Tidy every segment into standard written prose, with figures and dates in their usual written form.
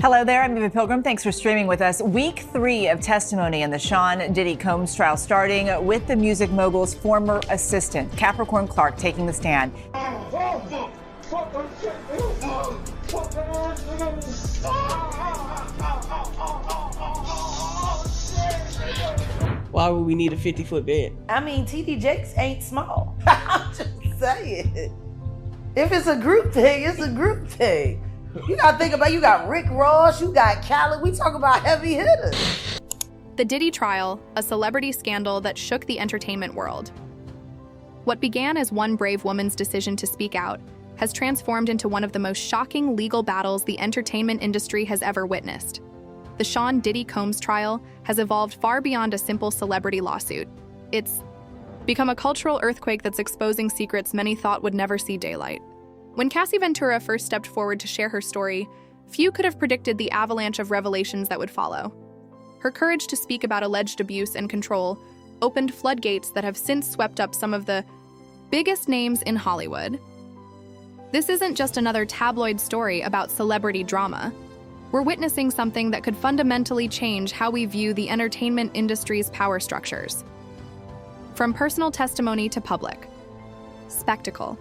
Hello there, I'm Eva Pilgrim. Thanks for streaming with us. Week 3 of testimony in the Sean Diddy Combs trial, starting with the music mogul's former assistant, Capricorn Clark, taking the stand. Why would we need a 50-foot bed? I mean, TD Jakes ain't small. I'm just saying. If it's a group thing, it's a group thing. You gotta think about, you got Rick Ross, you got Khaled, we talk about heavy hitters. The Diddy trial, a celebrity scandal that shook the entertainment world. What began as one brave woman's decision to speak out has transformed into one of the most shocking legal battles the entertainment industry has ever witnessed. The Sean Diddy Combs trial has evolved far beyond a simple celebrity lawsuit. It's become a cultural earthquake that's exposing secrets many thought would never see daylight. When Cassie Ventura first stepped forward to share her story, few could have predicted the avalanche of revelations that would follow. Her courage to speak about alleged abuse and control opened floodgates that have since swept up some of the biggest names in Hollywood. This isn't just another tabloid story about celebrity drama. We're witnessing something that could fundamentally change how we view the entertainment industry's power structures. From personal testimony to public spectacle.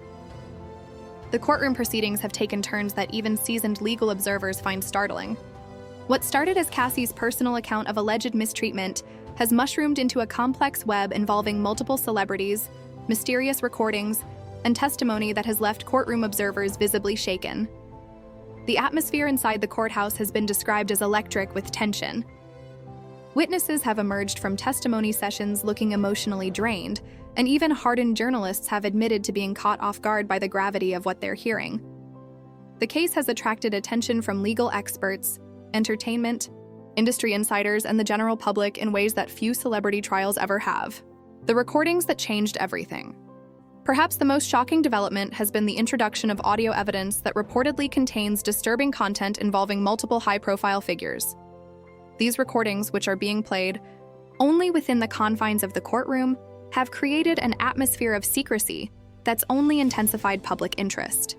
The courtroom proceedings have taken turns that even seasoned legal observers find startling. What started as Cassie's personal account of alleged mistreatment has mushroomed into a complex web involving multiple celebrities, mysterious recordings, and testimony that has left courtroom observers visibly shaken. The atmosphere inside the courthouse has been described as electric with tension. Witnesses have emerged from testimony sessions looking emotionally drained, and even hardened journalists have admitted to being caught off guard by the gravity of what they're hearing. The case has attracted attention from legal experts, entertainment, industry insiders, and the general public in ways that few celebrity trials ever have. The recordings that changed everything. Perhaps the most shocking development has been the introduction of audio evidence that reportedly contains disturbing content involving multiple high-profile figures. These recordings, which are being played only within the confines of the courtroom, have created an atmosphere of secrecy that's only intensified public interest.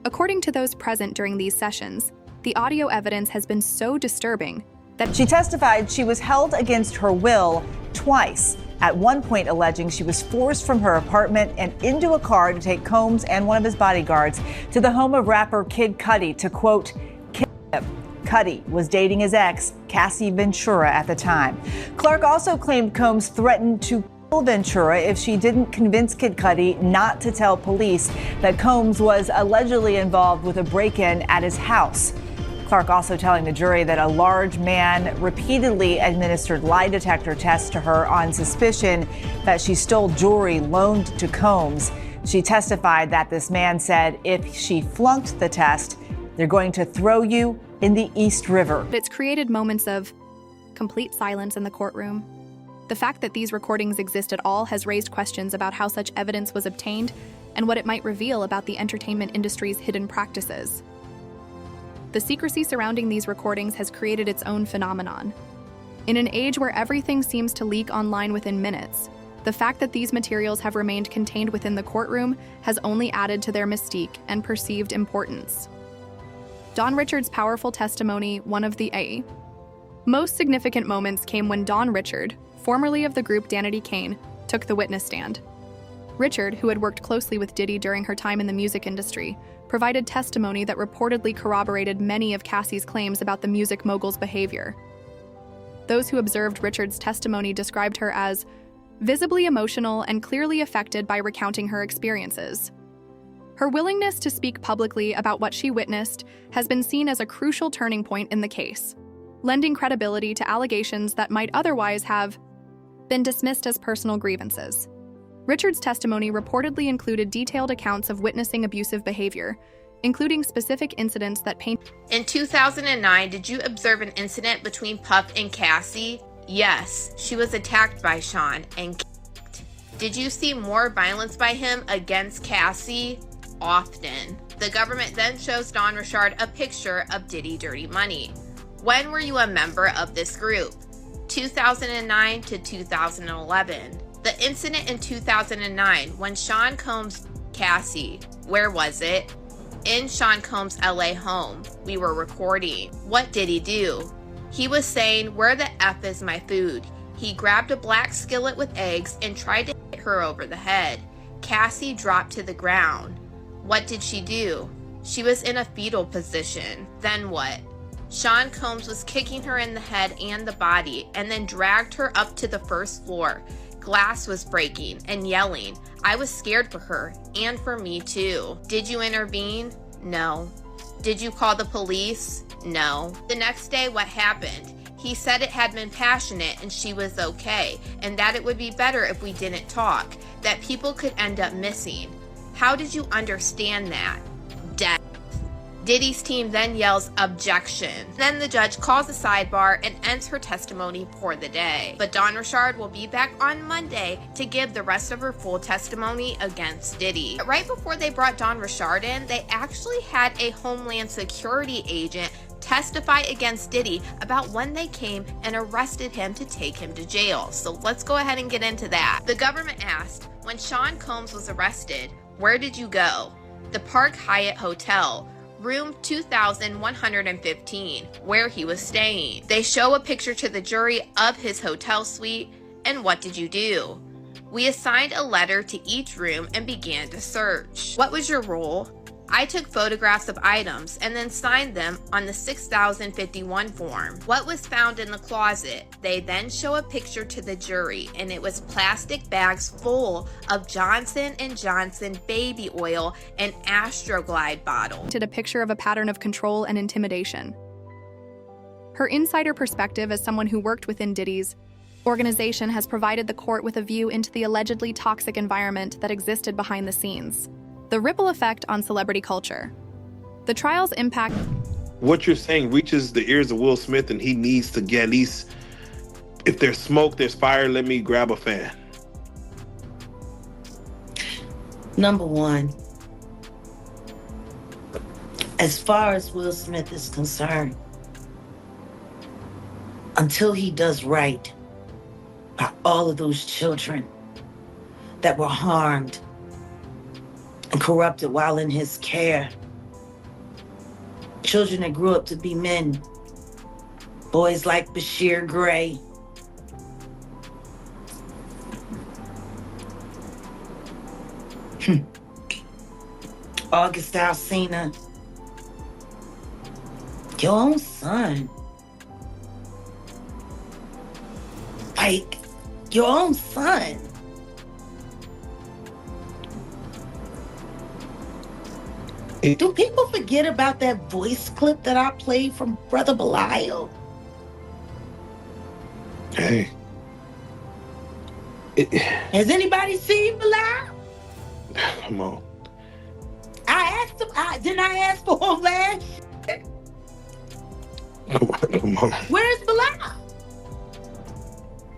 According to those present during these sessions, the audio evidence has been so disturbing that she testified she was held against her will twice, at one point alleging she was forced from her apartment and into a car to take Combs and one of his bodyguards to the home of rapper Kid Cudi to, quote, kill him. Cudi was dating his ex, Cassie Ventura, at the time. Clark also claimed Combs threatened to kill Ventura if she didn't convince Kid Cudi not to tell police that Combs was allegedly involved with a break-in at his house. Clark also telling the jury that a large man repeatedly administered lie detector tests to her on suspicion that she stole jewelry loaned to Combs. She testified that this man said if she flunked the test, they're going to throw you in the East River. It's created moments of complete silence in the courtroom. The fact that these recordings exist at all has raised questions about how such evidence was obtained and what it might reveal about the entertainment industry's hidden practices. The secrecy surrounding these recordings has created its own phenomenon. In an age where everything seems to leak online within minutes, the fact that these materials have remained contained within the courtroom has only added to their mystique and perceived importance. Don Richard's powerful testimony, one of the most significant moments came when Don Richard, formerly of the group Danity Kane, took the witness stand. Richard, who had worked closely with Diddy during her time in the music industry, provided testimony that reportedly corroborated many of Cassie's claims about the music mogul's behavior. Those who observed Richard's testimony described her as visibly emotional and clearly affected by recounting her experiences. Her willingness to speak publicly about what she witnessed has been seen as a crucial turning point in the case, lending credibility to allegations that might otherwise have been dismissed as personal grievances. Richard's testimony reportedly included detailed accounts of witnessing abusive behavior, including specific incidents that paint. In 2009, did you observe an incident between Puff and Cassie? Yes, she was attacked by Sean and kicked. Did you see more violence by him against Cassie? Often. The government then shows Don Richard a picture of Diddy Dirty Money. When were you a member of this group? 2009 to 2011. The incident in 2009 when Sean Combs Cassie, where was it? In Sean Combs' LA home, we were recording. What did he do? He was saying, "Where the F is my food?" He grabbed a black skillet with eggs and tried to hit her over the head. Cassie dropped to the ground. What did she do? She was in a fetal position. Then what? Sean Combs was kicking her in the head and the body and then dragged her up to the first floor. Glass was breaking and yelling. I was scared for her and for me too. Did you intervene? No. Did you call the police? No. The next day, what happened? He said it had been passionate and she was okay, and that it would be better if we didn't talk, that people could end up missing. How did you understand that? Death. Diddy's team then yells objection. Then the judge calls a sidebar and ends her testimony for the day. But Dawn Richard will be back on Monday to give the rest of her full testimony against Diddy. But right before they brought Dawn Richard in, they actually had a Homeland Security agent testify against Diddy about when they came and arrested him to take him to jail. So let's go ahead and get into that. The government asked, when Sean Combs was arrested, where did you go? The Park Hyatt Hotel, room 2115, where he was staying. They show a picture to the jury of his hotel suite, and what did you do? We assigned a letter to each room and began to search. What was your role? I took photographs of items and then signed them on the 6051 form. What was found in the closet? They then show a picture to the jury, and it was plastic bags full of Johnson & Johnson baby oil and Astroglide bottle. Did a picture of a pattern of control and intimidation. Her insider perspective as someone who worked within Diddy's organization has provided the court with a view into the allegedly toxic environment that existed behind the scenes. The ripple effect on celebrity culture. The trial's impact. What you're saying reaches the ears of Will Smith, and he needs to get at least, if there's smoke, there's fire, let me grab a fan. Number one, as far as Will Smith is concerned, until he does right by all of those children that were harmed and corrupted while in his care. Children that grew up to be men. Boys like Bashir Gray. August Alsina. Your own son. Like, your own son. Do people forget about that voice clip that I played from Brother Belial? Hey. Has anybody seen Belial? Come on. I asked him, didn't I ask for him last? Come on. Where's Belial?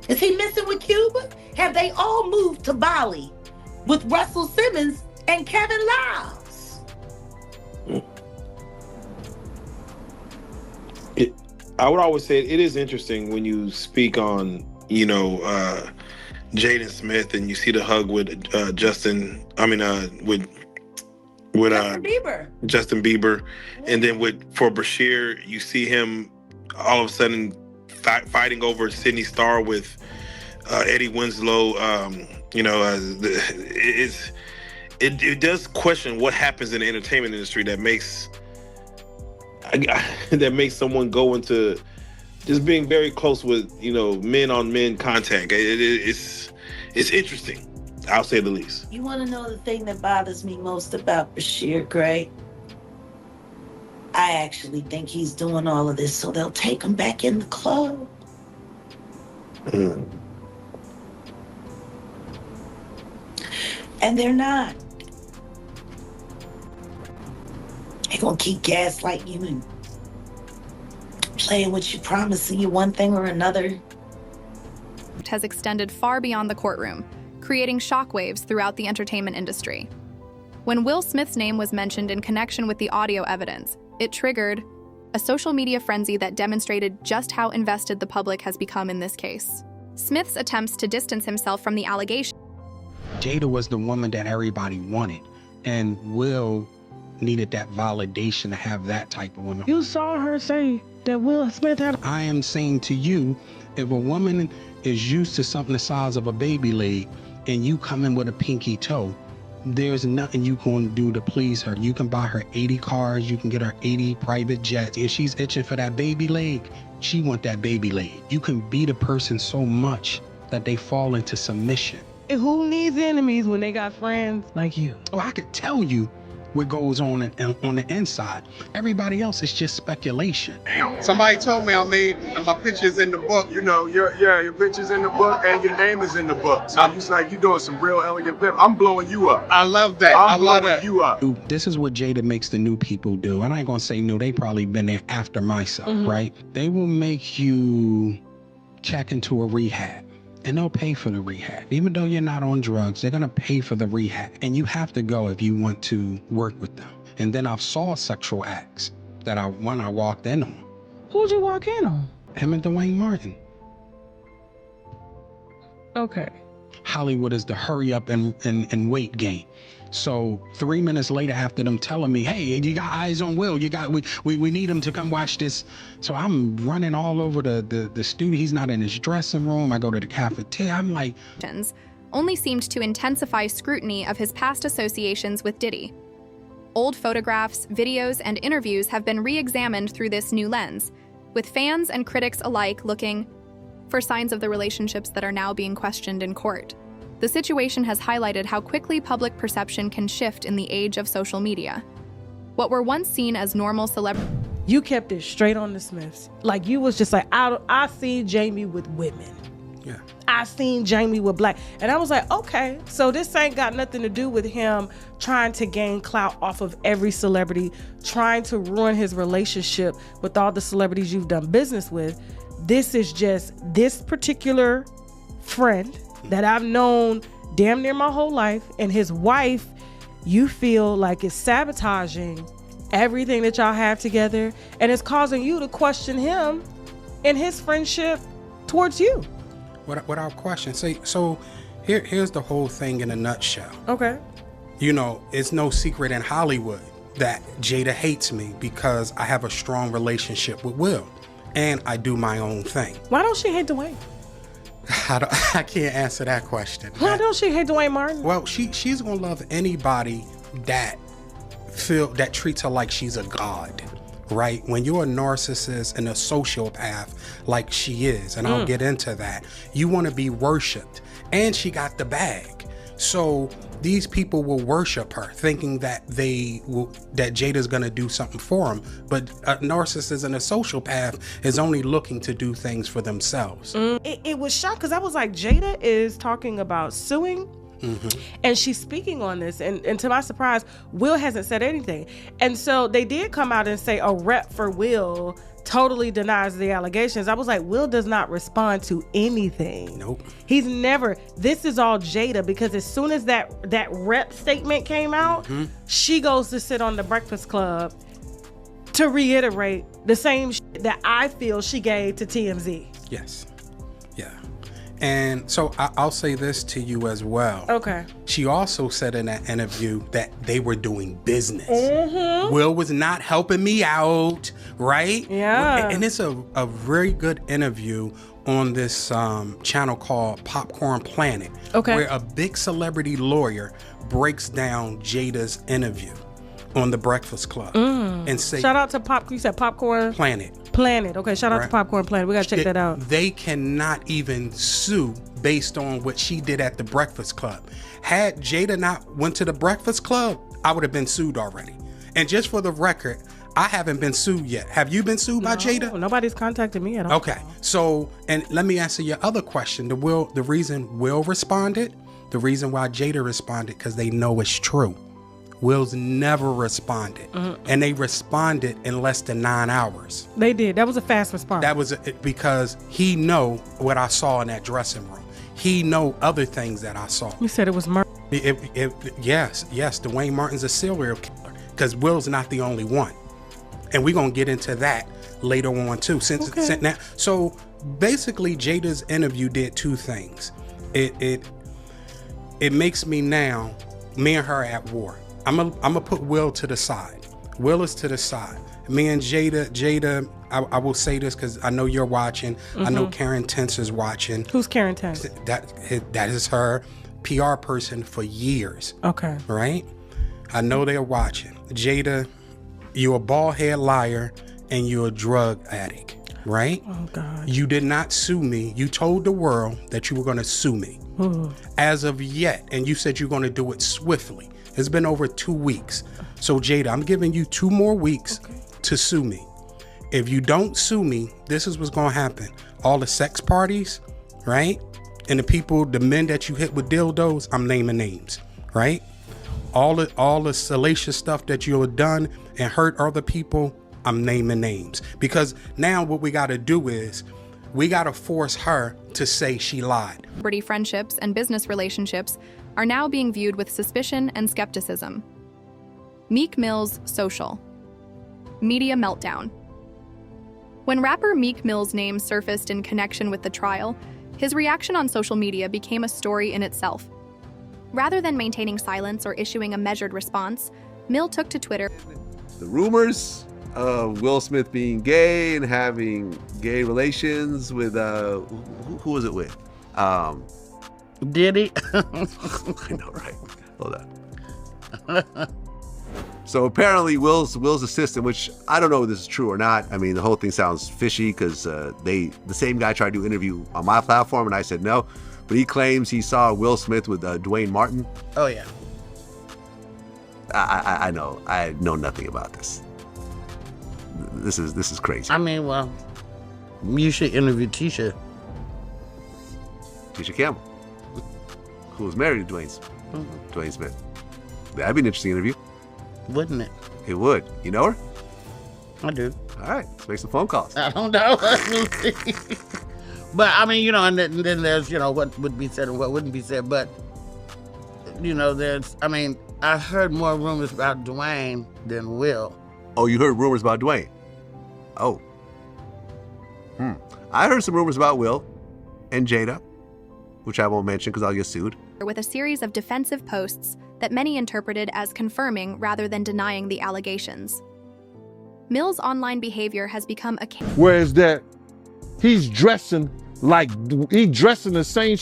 Is he missing with Cuba? Have they all moved to Bali with Russell Simmons and Kevin Lyles? I would always say it is interesting when you speak on, Jaden Smith and you see the hug with Justin Bieber. And then for Bashir, you see him all of a sudden fighting over Sydney Starr with Eddie Winslow. It does question what happens in the entertainment industry that makes someone go into just being very close with men on men contact. It's interesting, I'll say the least. You want to know the thing that bothers me most about Bashir Gray? I actually think he's doing all of this so they'll take him back in the club. And they're not. They're gonna keep gaslighting you and playing with you, promising you one thing or another. Has extended far beyond the courtroom, creating shockwaves throughout the entertainment industry. When Will Smith's name was mentioned in connection with the audio evidence, it triggered a social media frenzy that demonstrated just how invested the public has become in this case. Smith's attempts to distance himself from the allegation. Jada was the woman that everybody wanted, and Will needed that validation to have that type of woman. You saw her say that Will Smith had. I am saying to you, if a woman is used to something the size of a baby leg and you come in with a pinky toe, there's nothing you can do to please her. You can buy her 80 cars, you can get her 80 private jets. If she's itching for that baby leg, she want that baby leg. You can beat a person so much that they fall into submission. And who needs enemies when they got friends like you? Oh, I could tell you what goes on the inside. Everybody else is just speculation. Somebody told me I made my pictures in the book. You know, your picture's in the book and your name is in the book. So it's like you're doing some real elegant pimp. I'm blowing you up. I love that. I'm blowing you up. This is what Jada makes the new people do. And I ain't gonna say new, they probably been there after myself, right? They will make you check into a rehab. And they'll pay for the rehab. Even though you're not on drugs, they're gonna pay for the rehab. And you have to go if you want to work with them. And then I've saw sexual acts that I walked in on. Who'd you walk in on? Him and Dwayne Martin. Okay. Hollywood is the hurry up and wait game. So 3 minutes later, after them telling me, hey, you got eyes on Will, we need him to come watch this. So I'm running all over the studio. He's not in his dressing room. I go to the cafeteria. I'm like, only seemed to intensify scrutiny of his past associations with Diddy. Old photographs, videos, and interviews have been re-examined through this new lens, with fans and critics alike looking for signs of the relationships that are now being questioned in court. The situation has highlighted how quickly public perception can shift in the age of social media. What were once seen as normal celebrities. You kept it straight on the Smiths. Like, you was just like, I seen Jamie with women. yeah. I seen Jamie with black. And I was like, okay, so this ain't got nothing to do with him trying to gain clout off of every celebrity, trying to ruin his relationship with all the celebrities you've done business with. This is just this particular friend that I've known damn near my whole life, and his wife, you feel like is sabotaging everything that y'all have together, and it's causing you to question him and his friendship towards you. Without question. So here's the whole thing in a nutshell. Okay. You know, it's no secret in Hollywood that Jada hates me because I have a strong relationship with Will, and I do my own thing. Why don't she hate Dwayne? I can't answer that question. Why don't she hate Dwayne Martin? Well, she's gonna love anybody that treats her like she's a god, right? When you're a narcissist and a sociopath like she is, and I'll get into that, you want to be worshipped, and she got the bag. So these people will worship her, thinking that that Jada's gonna do something for them. But a narcissist and a sociopath is only looking to do things for themselves. It was shocked because I was like, Jada is talking about suing. And she's speaking on this, and to my surprise, Will hasn't said anything. And so they did come out and say a rep for Will totally denies the allegations. I was like, Will does not respond to anything. Nope. He's never. This is all Jada, because as soon as that rep statement came out, she goes to sit on the Breakfast Club to reiterate the same that I feel she gave to TMZ. Yes. Yeah. And so I'll say this to you as well. Okay. She also said in that interview that they were doing business. Will was not helping me out, right? Yeah. And it's a very good interview on this channel called Popcorn Planet. Okay. Where a big celebrity lawyer breaks down Jada's interview on the Breakfast Club and say, shout out to you said Popcorn Planet. Okay, shout out to Popcorn Planet. We gotta check that out. They cannot even sue based on what she did at the Breakfast Club. Had Jada not went to the Breakfast Club, I would have been sued already. And just for the record, I haven't been sued yet. Have you been sued by Jada? Nobody's contacted me at all. Okay, so, and let me answer your other question. The reason Will responded, the reason why Jada responded, because they know it's true. Will's never responded, and they responded in less than 9 hours. They did. That was a fast response. That was because he know what I saw in that dressing room. He know other things that I saw. You said it was murder. Yes. Dwayne Martin's a serial killer, because Will's not the only one, and we're gonna get into that later on too. So basically, Jada's interview did two things. It makes me and her at war. I'm gonna put Will to the side. Will is to the side. Me and Jada, I will say this because I know you're watching. I know Karen Tense is watching. Who's Karen Tense? That is her PR person for years. Okay. Right? I know they're watching. Jada, you're a bald head liar and you're a drug addict, right? Oh, God. You did not sue me. You told the world that you were going to sue me. As of yet, and you said you're going to do it swiftly. It's been over 2 weeks. So, Jada, I'm giving you 2 more weeks to sue me. If you don't sue me, this is what's going to happen. All the sex parties, right? And the men that you hit with dildos, I'm naming names, right? All the salacious stuff that you have done and hurt other people, I'm naming names. Because now what we got to do is we got to force her to say she lied. Celebrity friendships and business relationships are now being viewed with suspicion and skepticism. Meek Mill's social media meltdown. When rapper Meek Mill's name surfaced in connection with the trial, his reaction on social media became a story in itself. Rather than maintaining silence or issuing a measured response, Mill took to Twitter. The rumors of Will Smith being gay and having gay relations with, who was it with? Diddy. I know, right? Hold on. So apparently Will's assistant, which I don't know if this is true or not. I mean, the whole thing sounds fishy because the same guy tried to interview on my platform and I said no. But he claims he saw Will Smith with Dwayne Martin. Oh, yeah. I know. I know nothing about this. This is crazy. I mean, well, you should interview Tisha Campbell, who was married to Dwayne Smith. That'd be an interesting interview. Wouldn't it? It would. You know her? I do. All right, let's make some phone calls. I don't know. But, I mean, and then there's, what would be said and what wouldn't be said. But, I heard more rumors about Dwayne than Will. Oh, you heard rumors about Dwayne? Oh. I heard some rumors about Will and Jada, which I won't mention because I'll get sued. With a series of defensive posts that many interpreted as confirming rather than denying the allegations. Mill's online behavior has become a... Whereas that he's dressing like, he dressing the same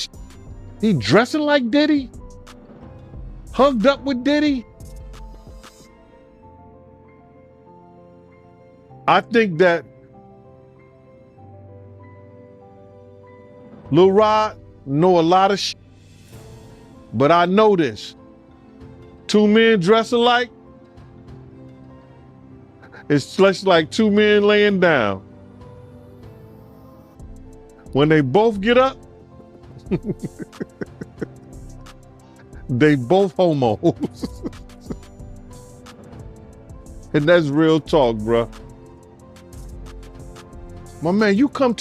he dressing like Diddy? Hugged up with Diddy? I think that Lil Rod know a lot of but I know this. 2 men dress alike, it's just like 2 men laying down. When they both get up, they both homos. And that's real talk, bruh. My man, you go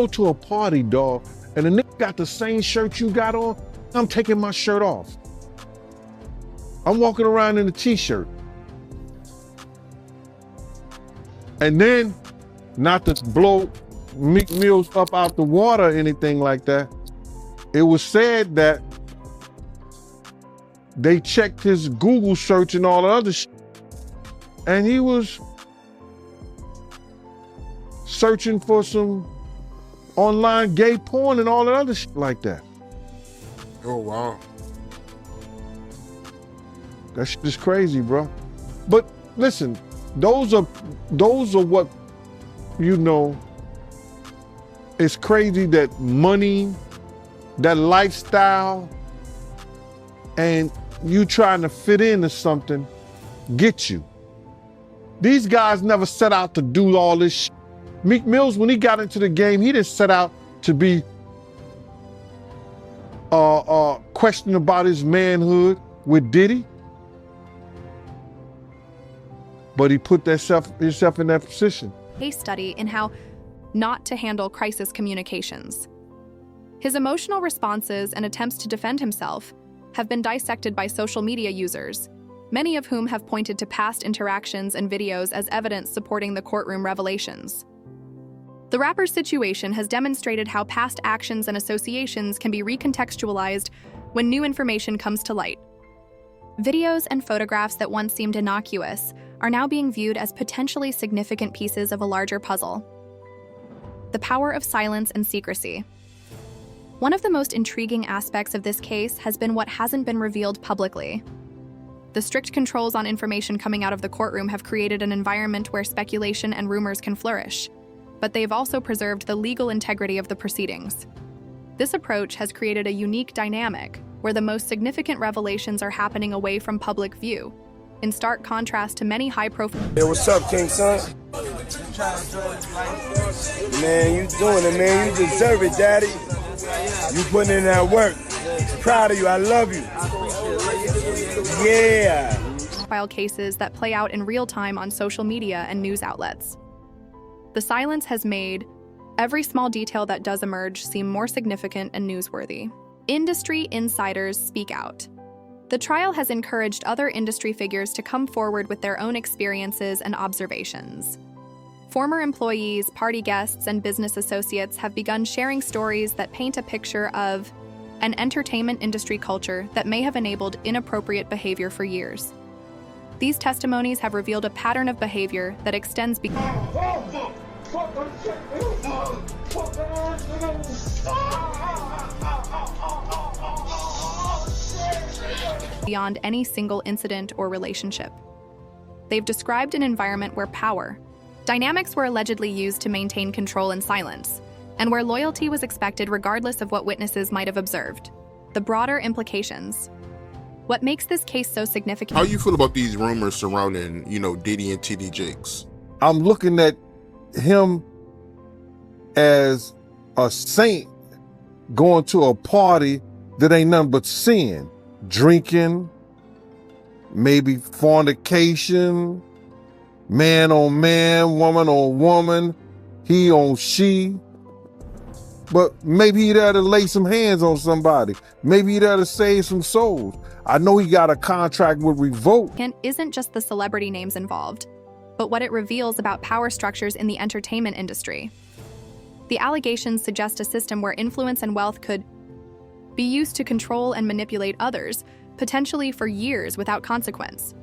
to a party, dog, and the nigga got the same shirt you got on, I'm taking my shirt off. I'm walking around in a t-shirt. And then, not to blow Meek Mill up out the water or anything like that, it was said that they checked his Google search and all the other shit, and he was searching for some online gay porn and all that other shit like that. Oh, wow. That shit is crazy, bro. But listen, those are what, it's crazy that money, that lifestyle, and you trying to fit into something get you. These guys never set out to do all this shit. Meek Mills, when he got into the game, he didn't set out to be questioning about his manhood with Diddy. But he put himself in that position. Case study in how not to handle crisis communications. His emotional responses and attempts to defend himself have been dissected by social media users, many of whom have pointed to past interactions and videos as evidence supporting the courtroom revelations. The rapper's situation has demonstrated how past actions and associations can be recontextualized when new information comes to light. Videos and photographs that once seemed innocuous are now being viewed as potentially significant pieces of a larger puzzle. The power of silence and secrecy. One of the most intriguing aspects of this case has been what hasn't been revealed publicly. The strict controls on information coming out of the courtroom have created an environment where speculation and rumors can flourish, but they've also preserved the legal integrity of the proceedings. This approach has created a unique dynamic where the most significant revelations are happening away from public view, in stark contrast to many high-profile... Hey, what's up, King Son? Man, you doing it, man. You deserve it, Daddy. You putting in that work. Proud of you. I love you. Yeah. ...file cases that play out in real time on social media and news outlets. The silence has made every small detail that does emerge seem more significant and newsworthy. Industry insiders speak out. The trial has encouraged other industry figures to come forward with their own experiences and observations. Former employees, party guests, and business associates have begun sharing stories that paint a picture of an entertainment industry culture that may have enabled inappropriate behavior for years. These testimonies have revealed a pattern of behavior that extends beyond any single incident or relationship. They've described an environment where power dynamics were allegedly used to maintain control and silence, and where loyalty was expected regardless of what witnesses might have observed. The broader implications. What makes this case so significant? How you feel about these rumors surrounding, Diddy and TD Jakes? I'm looking at him as a saint going to a party that ain't nothing but sin. Drinking, maybe fornication, man on man, woman on woman, he on she. But maybe he'd have to lay some hands on somebody. Maybe he'd have to save some souls. I know he got a contract with Revolt. Isn't just the celebrity names involved, but what it reveals about power structures in the entertainment industry. The allegations suggest a system where influence and wealth could be used to control and manipulate others, potentially for years without consequence.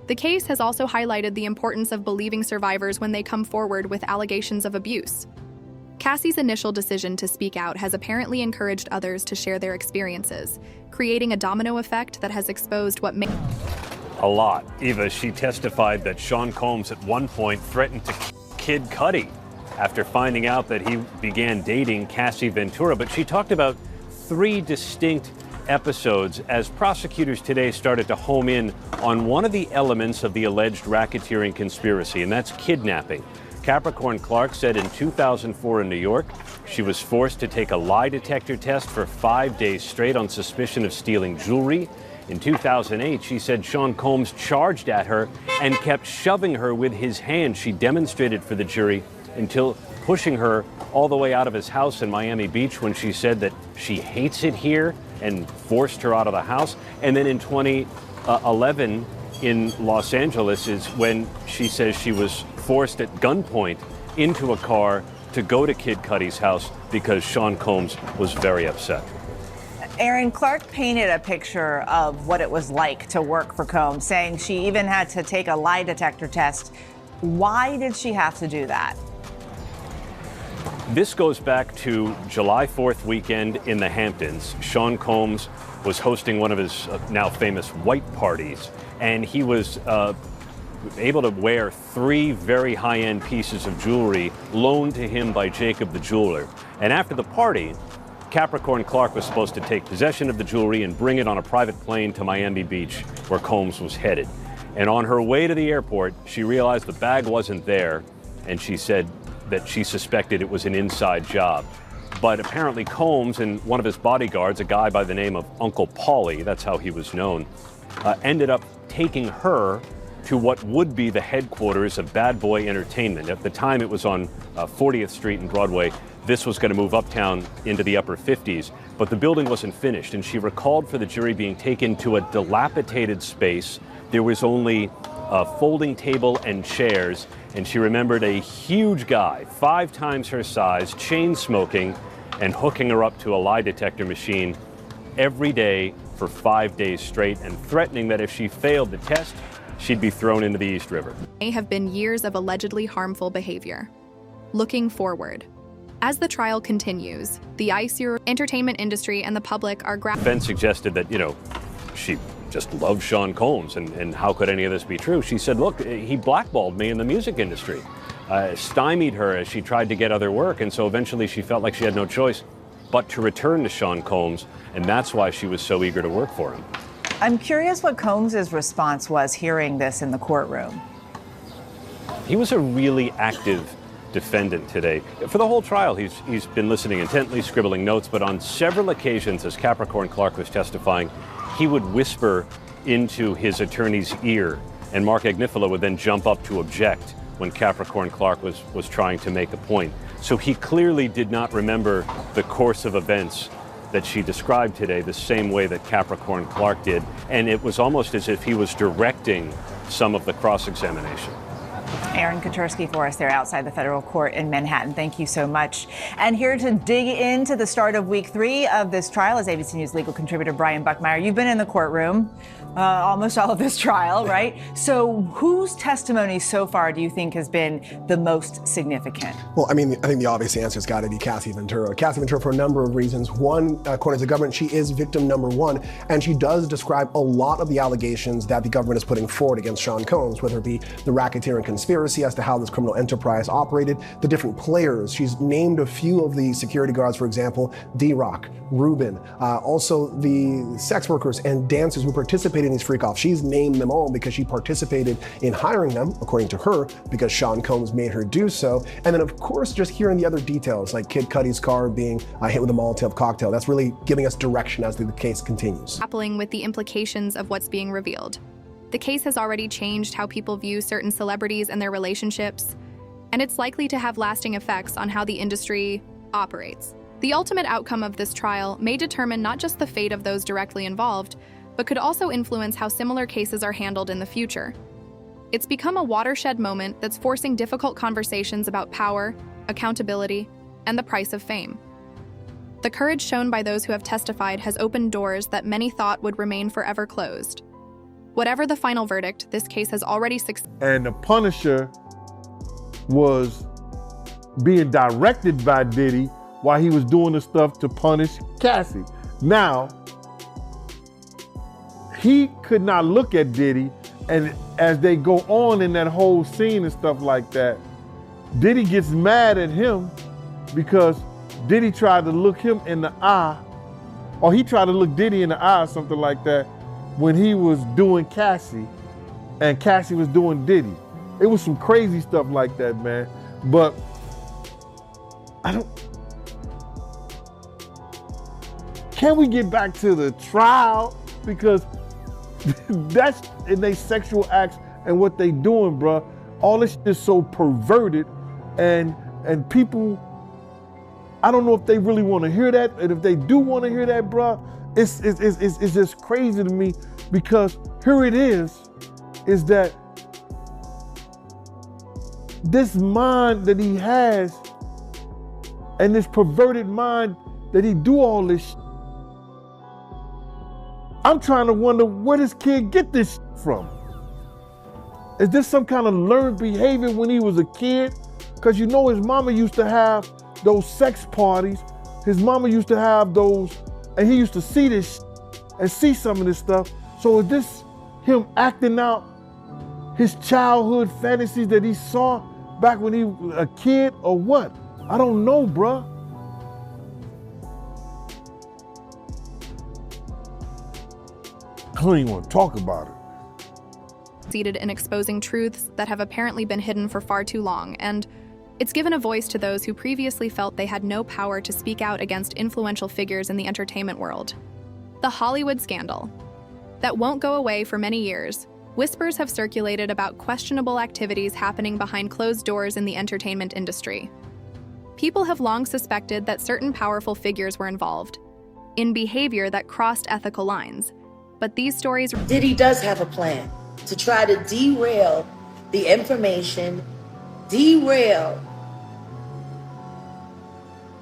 The case has also highlighted the importance of believing survivors when they come forward with allegations of abuse. Cassie's initial decision to speak out has apparently encouraged others to share their experiences, creating a domino effect that has exposed what may... A lot. Eva, she testified that Sean Combs at one point threatened to Kid Cudi after finding out that he began dating Cassie Ventura, but she talked about 3 distinct episodes as prosecutors today started to home in on one of the elements of the alleged racketeering conspiracy, and that's kidnapping. Capricorn Clark said in 2004 in New York, she was forced to take a lie detector test for 5 days straight on suspicion of stealing jewelry. In 2008, she said Sean Combs charged at her and kept shoving her with his hand. She demonstrated for the jury until pushing her all the way out of his house in Miami Beach when she said that she hates it here and forced her out of the house. And then in 2011 in Los Angeles is when she says she was forced at gunpoint into a car to go to Kid Cudi's house because Sean Combs was very upset. Aaron, Clark painted a picture of what it was like to work for Combs, saying she even had to take a lie detector test. Why did she have to do that? This goes back to July 4th weekend in the Hamptons. Sean Combs was hosting one of his now famous white parties, and he was able to wear 3 very high-end pieces of jewelry loaned to him by Jacob the jeweler. And after the party, Capricorn Clark was supposed to take possession of the jewelry and bring it on a private plane to Miami Beach, where Combs was headed. And on her way to the airport, she realized the bag wasn't there, and she said that she suspected it was an inside job. But apparently Combs and one of his bodyguards, a guy by the name of Uncle Paulie, that's how he was known, ended up taking her to what would be the headquarters of Bad Boy Entertainment. At the time, it was on 40th Street and Broadway. This was going to move uptown into the upper 50s, but the building wasn't finished, and she recalled for the jury being taken to a dilapidated space. There was only a folding table and chairs, and she remembered a huge guy, 5 times her size, chain smoking and hooking her up to a lie detector machine every day for 5 days straight and threatening that if she failed the test, she'd be thrown into the East River. May have been years of allegedly harmful behavior. Looking forward. As the trial continues, the ICU, entertainment industry, and the public are Ben suggested that, she just loved Sean Combs, and how could any of this be true? She said, look, he blackballed me in the music industry, stymied her as she tried to get other work, and so eventually she felt like she had no choice but to return to Sean Combs, and that's why she was so eager to work for him. I'm curious what Combs' response was hearing this in the courtroom. He was a really active defendant today. For the whole trial, he's been listening intently, scribbling notes, but on several occasions as Capricorn Clark was testifying, he would whisper into his attorney's ear, and Mark Agnifilo would then jump up to object when Capricorn Clark was trying to make a point. So he clearly did not remember the course of events that she described today the same way that Capricorn Clark did, and it was almost as if he was directing some of the cross-examination. Aaron Kotursky for us there outside the federal court in Manhattan. Thank you so much. And here to dig into the start of week 3 of this trial is ABC News legal contributor Brian Buckmeyer. You've been in the courtroom almost all of this trial, right? So whose testimony so far do you think has been the most significant? Well, I think the obvious answer has got to be Cassie Ventura. Cassie Ventura for a number of reasons. One, according to the government, she is victim number 1, and she does describe a lot of the allegations that the government is putting forward against Sean Combs, whether it be the racketeering conspiracy as to how this criminal enterprise operated, the different players. She's named a few of the security guards, for example, D-Rock, Ruben, also the sex workers and dancers who participated in these freak-offs. She's named them all because she participated in hiring them, according to her, because Sean Combs made her do so. And then, of course, just hearing the other details, like Kid Cudi's car being hit with a Molotov cocktail. That's really giving us direction as the case continues. Grappling with the implications of what's being revealed. The case has already changed how people view certain celebrities and their relationships, and it's likely to have lasting effects on how the industry operates. The ultimate outcome of this trial may determine not just the fate of those directly involved, but could also influence how similar cases are handled in the future. It's become a watershed moment that's forcing difficult conversations about power, accountability, and the price of fame. The courage shown by those who have testified has opened doors that many thought would remain forever closed. Whatever the final verdict, this case has already succeeded. And the Punisher was being directed by Diddy while he was doing the stuff to punish Cassie. Now, he could not look at Diddy, and as they go on in that whole scene and stuff like that, Diddy gets mad at him because Diddy tried to look him in the eye, or he tried to look Diddy in the eye or something like that when he was doing Cassie and Cassie was doing Diddy. It was some crazy stuff like that, man. But can we get back to the trial? Because that's in their sexual acts and what they doing, bruh. All this is so perverted, and people, I don't know if they really want to hear that, and if they do want to hear that, bruh, it's just crazy to me, because here it is that this mind that he has and this perverted mind that he do all this shit. I'm trying to wonder where this kid get this shit from. Is this some kind of learned behavior when he was a kid? Because you know his mama used to have those sex parties. His mama used to have those, and he used to see this shit and see some of this stuff. So is this him acting out his childhood fantasies that he saw back when he was a kid, or what? I don't know, bruh. I don't even want to talk about it. Succeeded in exposing truths that have apparently been hidden for far too long, and it's given a voice to those who previously felt they had no power to speak out against influential figures in the entertainment world. The Hollywood scandal. That won't go away for many years. Whispers have circulated about questionable activities happening behind closed doors in the entertainment industry. People have long suspected that certain powerful figures were involved in behavior that crossed ethical lines. But these stories... Diddy does have a plan to try to derail the information, derail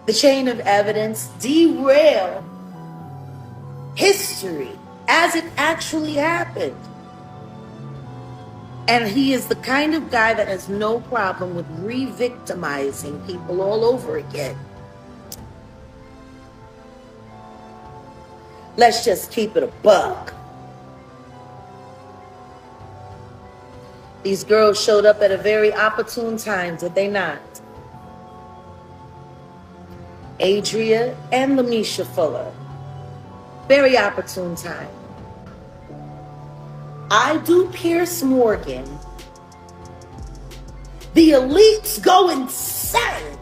the chain of evidence, derail history as it actually happened. And he is the kind of guy that has no problem with re-victimizing people all over again. Let's just keep it a buck. These girls showed up at a very opportune time, did they not? Adria and Lamisha Fuller. Very opportune time. I do Pierce Morgan. The elites go insane.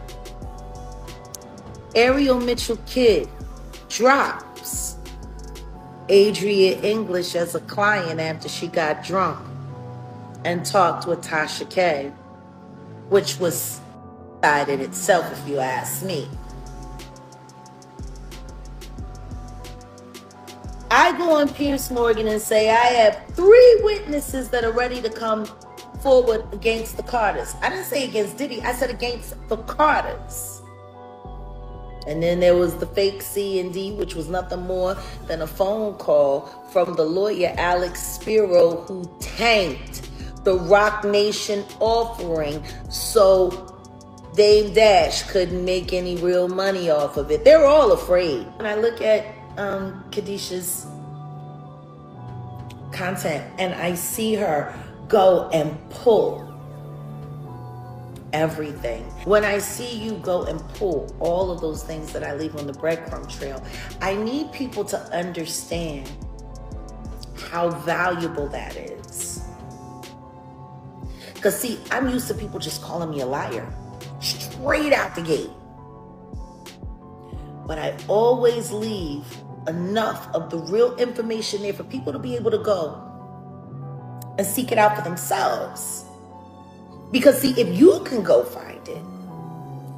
Ariel Mitchell Kidd drops Adria English as a client after she got drunk and talked with Tasha K, which was side in itself, if you ask me. I go on Pierce Morgan and say I have 3 witnesses that are ready to come forward against the Carters. I didn't say against Diddy, I said against the Carters. And then there was the fake C&D, which was nothing more than a phone call from the lawyer Alex Spiro, who tanked the Rock Nation offering so Dame Dash couldn't make any real money off of it. They're all afraid. When I look at Khadisha's content and I see her go and pull everything. When I see you go and pull all of those things that I leave on the breadcrumb trail, I need people to understand how valuable that is. Because see, I'm used to people just calling me a liar straight out the gate. But I always leave enough of the real information there for people to be able to go and seek it out for themselves. Because see, if you can go find it,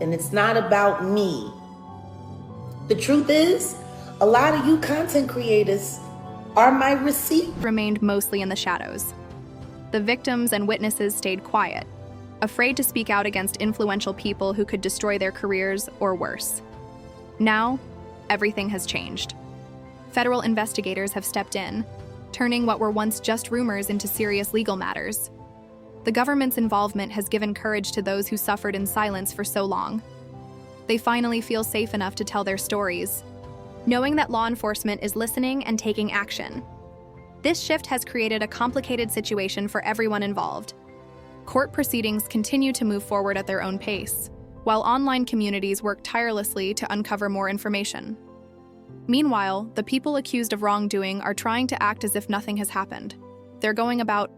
and it's not about me. The truth is, a lot of you content creators are my receipt. Remained mostly in the shadows. The victims and witnesses stayed quiet, afraid to speak out against influential people who could destroy their careers or worse. Now, everything has changed. Federal investigators have stepped in, turning what were once just rumors into serious legal matters. The government's involvement has given courage to those who suffered in silence for so long. They finally feel safe enough to tell their stories, knowing that law enforcement is listening and taking action. This shift has created a complicated situation for everyone involved. Court proceedings continue to move forward at their own pace, while online communities work tirelessly to uncover more information. Meanwhile, the people accused of wrongdoing are trying to act as if nothing has happened. They're going about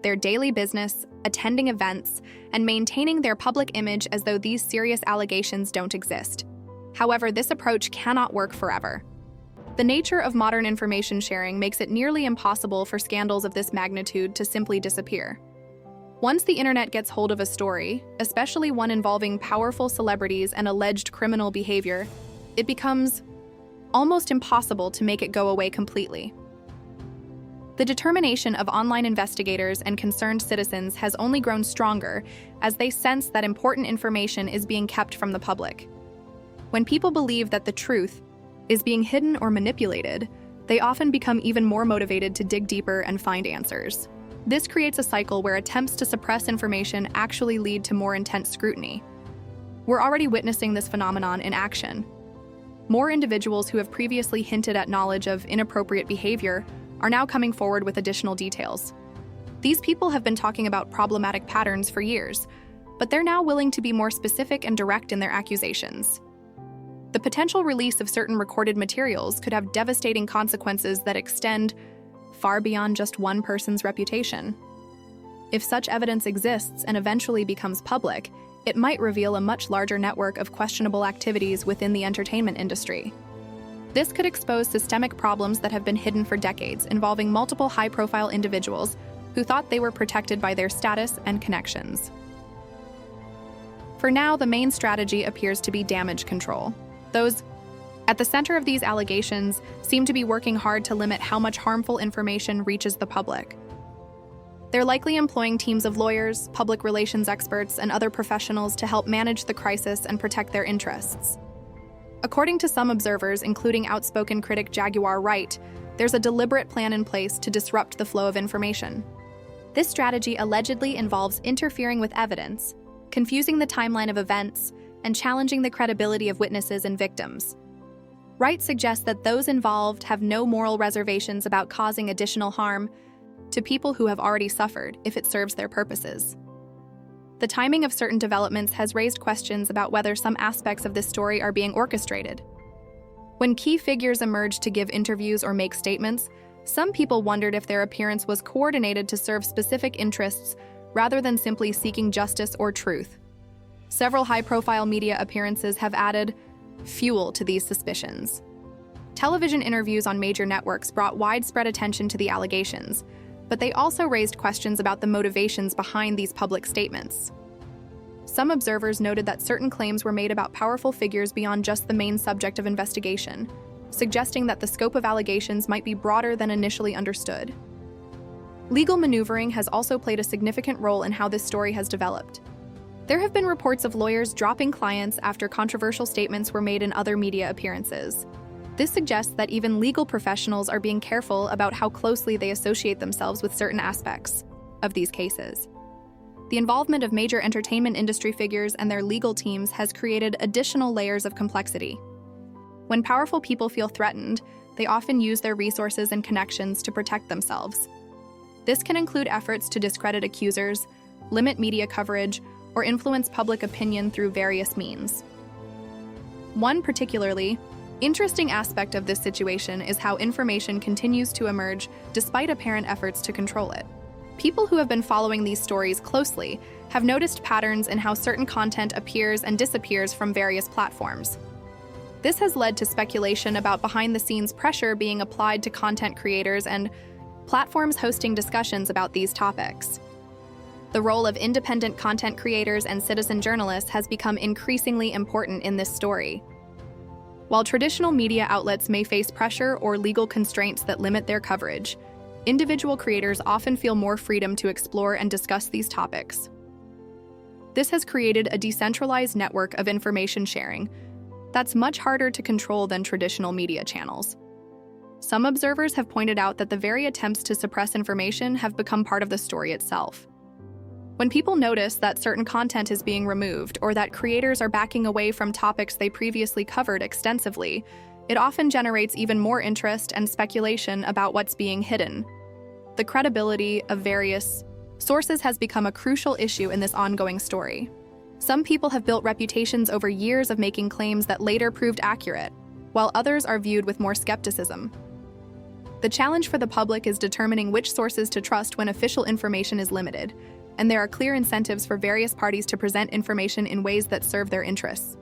their daily business, attending events, and maintaining their public image as though these serious allegations don't exist. However, this approach cannot work forever. The nature of modern information sharing makes it nearly impossible for scandals of this magnitude to simply disappear. Once the internet gets hold of a story, especially one involving powerful celebrities and alleged criminal behavior, it becomes almost impossible to make it go away completely. The determination of online investigators and concerned citizens has only grown stronger as they sense that important information is being kept from the public. When people believe that the truth is being hidden or manipulated, they often become even more motivated to dig deeper and find answers. This creates a cycle where attempts to suppress information actually lead to more intense scrutiny. We're already witnessing this phenomenon in action. More individuals who have previously hinted at knowledge of inappropriate behavior are now coming forward with additional details. These people have been talking about problematic patterns for years, but they're now willing to be more specific and direct in their accusations. The potential release of certain recorded materials could have devastating consequences that extend far beyond just one person's reputation. If such evidence exists and eventually becomes public, it might reveal a much larger network of questionable activities within the entertainment industry. This could expose systemic problems that have been hidden for decades, involving multiple high-profile individuals who thought they were protected by their status and connections. For now, the main strategy appears to be damage control. Those at the center of these allegations seem to be working hard to limit how much harmful information reaches the public. They're likely employing teams of lawyers, public relations experts, and other professionals to help manage the crisis and protect their interests. According to some observers, including outspoken critic Jaguar Wright, there's a deliberate plan in place to disrupt the flow of information. This strategy allegedly involves interfering with evidence, confusing the timeline of events, and challenging the credibility of witnesses and victims. Wright suggests that those involved have no moral reservations about causing additional harm to people who have already suffered if it serves their purposes. The timing of certain developments has raised questions about whether some aspects of this story are being orchestrated. When key figures emerged to give interviews or make statements, some people wondered if their appearance was coordinated to serve specific interests rather than simply seeking justice or truth. Several high-profile media appearances have added fuel to these suspicions. Television interviews on major networks brought widespread attention to the allegations, but they also raised questions about the motivations behind these public statements. Some observers noted that certain claims were made about powerful figures beyond just the main subject of investigation, suggesting that the scope of allegations might be broader than initially understood. Legal maneuvering has also played a significant role in how this story has developed. There have been reports of lawyers dropping clients after controversial statements were made in other media appearances. This suggests that even legal professionals are being careful about how closely they associate themselves with certain aspects of these cases. The involvement of major entertainment industry figures and their legal teams has created additional layers of complexity. When powerful people feel threatened, they often use their resources and connections to protect themselves. This can include efforts to discredit accusers, limit media coverage, or influence public opinion through various means. One particularly interesting aspect of this situation is how information continues to emerge despite apparent efforts to control it. People who have been following these stories closely have noticed patterns in how certain content appears and disappears from various platforms. This has led to speculation about behind-the-scenes pressure being applied to content creators and platforms hosting discussions about these topics. The role of independent content creators and citizen journalists has become increasingly important in this story. While traditional media outlets may face pressure or legal constraints that limit their coverage, individual creators often feel more freedom to explore and discuss these topics. This has created a decentralized network of information sharing that's much harder to control than traditional media channels. Some observers have pointed out that the very attempts to suppress information have become part of the story itself. When people notice that certain content is being removed or that creators are backing away from topics they previously covered extensively, it often generates even more interest and speculation about what's being hidden. The credibility of various sources has become a crucial issue in this ongoing story. Some people have built reputations over years of making claims that later proved accurate, while others are viewed with more skepticism. The challenge for the public is determining which sources to trust when official information is limited, and there are clear incentives for various parties to present information in ways that serve their interests.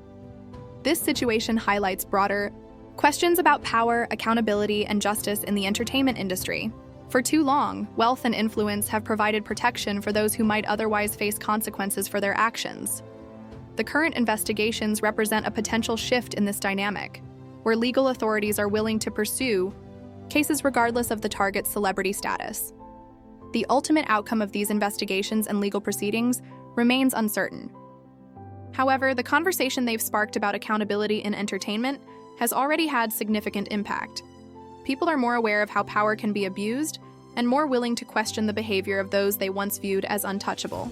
This situation highlights broader questions about power, accountability, and justice in the entertainment industry. For too long, wealth and influence have provided protection for those who might otherwise face consequences for their actions. The current investigations represent a potential shift in this dynamic, where legal authorities are willing to pursue cases regardless of the target's celebrity status. The ultimate outcome of these investigations and legal proceedings remains uncertain. However, the conversation they've sparked about accountability in entertainment has already had significant impact. People are more aware of how power can be abused and more willing to question the behavior of those they once viewed as untouchable.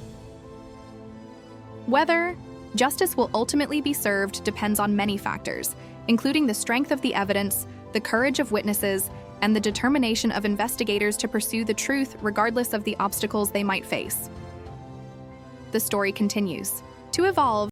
Whether justice will ultimately be served depends on many factors, including the strength of the evidence, the courage of witnesses, and the determination of investigators to pursue the truth regardless of the obstacles they might face. The story continues to evolve